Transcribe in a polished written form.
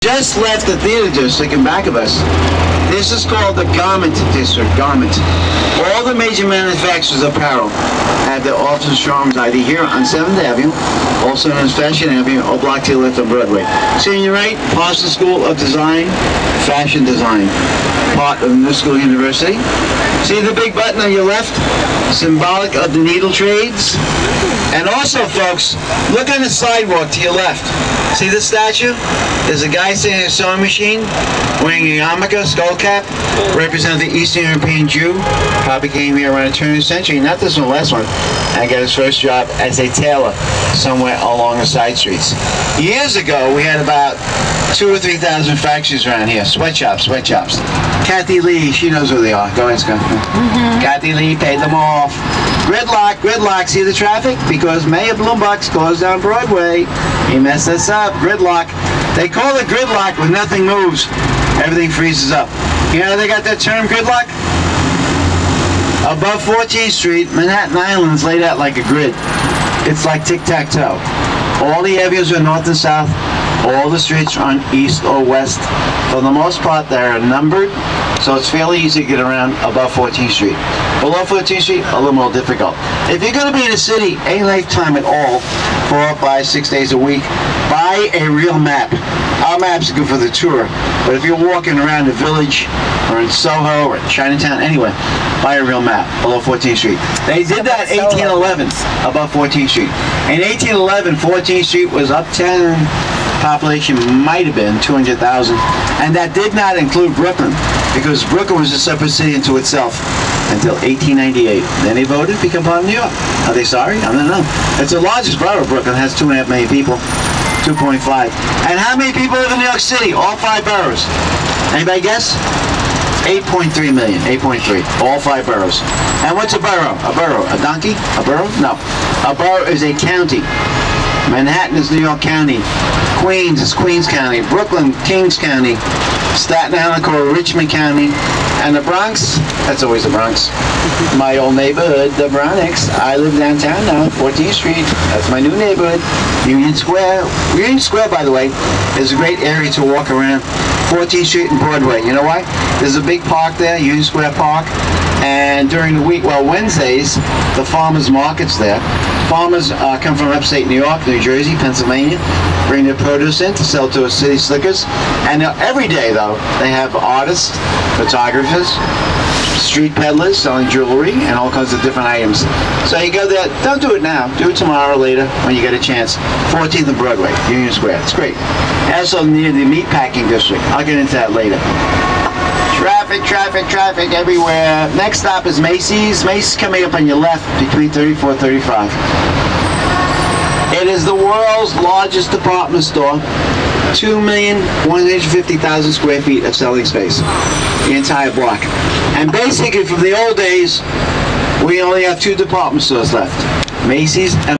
Just left the theater district in back of us. This is called the garment district, garment. All the major manufacturers of apparel have their offices and showrooms either here on 7th Avenue, also known as Fashion Avenue, or block to your left on Broadway. See on your right, Parsons School of Design, Fashion Design, part of New School University. See the big button on your left, symbolic of the needle trades? And also, folks, look on the sidewalk to your left. See the statue? There's a guy sitting at a sewing machine wearing a yarmulke, skull cap, representing the Eastern European Jew. Probably came here around the turn of the century. Not this one, the last one. And got his first job as a tailor somewhere along the side streets. Years ago, we had about 2,000 or 3,000 factories around here. Sweatshops, sweatshops. Kathy Lee, she knows who they are. Go ahead, Scott. Kathy Lee paid them off. Gridlock, gridlock. See the traffic? Because Mayor Bloombucks closed down Broadway. He messed us up. Gridlock. They call it gridlock when nothing moves. Everything freezes up. You know how they got that term, gridlock? Above 14th Street, Manhattan Island's laid out like a grid. It's like tic-tac-toe. All the avenues are north and south. All the streets are on east or west. For the most part, they're numbered, so it's fairly easy to get around above 14th Street. Below 14th Street, a little more difficult. If you're going to be in a city any lifetime at all, 4, 5, 6 days a week, buy a real map. Our maps are good for the tour, but if you're walking around the village, or in Soho, or in Chinatown, anyway, buy a real map below 14th Street. They did that in 1811, above 14th Street. In 1811, 14th Street was uptown. Population might have been 200,000, and that did not include Brooklyn, because Brooklyn was a separate city unto itself until 1898. Then they voted to become part of New York. Are they sorry? I don't know. It's the largest borough. Brooklyn has 2.5 million people, 2.5. And how many people live in New York City? All 5 boroughs. Anybody guess? 8.3 million, 8.3, all 5 boroughs. And what's a borough? A borough, a donkey? A borough? No. A borough is a county. Manhattan is New York County. Queens is Queens County. Brooklyn, Kings County. Staten Island called Richmond County. And the Bronx, that's always the Bronx. My old neighborhood, the Bronx. I live downtown now, 14th Street. That's my new neighborhood. Union Square. Union Square, by the way, is a great area to walk around. 14th Street and Broadway. You know why? There's a big park there, Union Square Park. And during the week, well, Wednesdays, the farmers market's there. Farmers come from upstate New York, New Jersey, Pennsylvania, bring their produce in to sell to city slickers. And every day, though, they have artists, photographers, street peddlers selling jewelry and all kinds of different items. So you go there. Don't do it now. Do it tomorrow or later when you get a chance. 14th and Broadway, Union Square. It's great. Also near the meatpacking district. I'll get into that later. Traffic, traffic, traffic everywhere. Next stop is Macy's. Macy's coming up on your left between 34 and 35. It is the world's largest department store. 2,150,000 square feet of selling space. The entire block. And basically from the old days, we only have 2 department stores left. Macy's and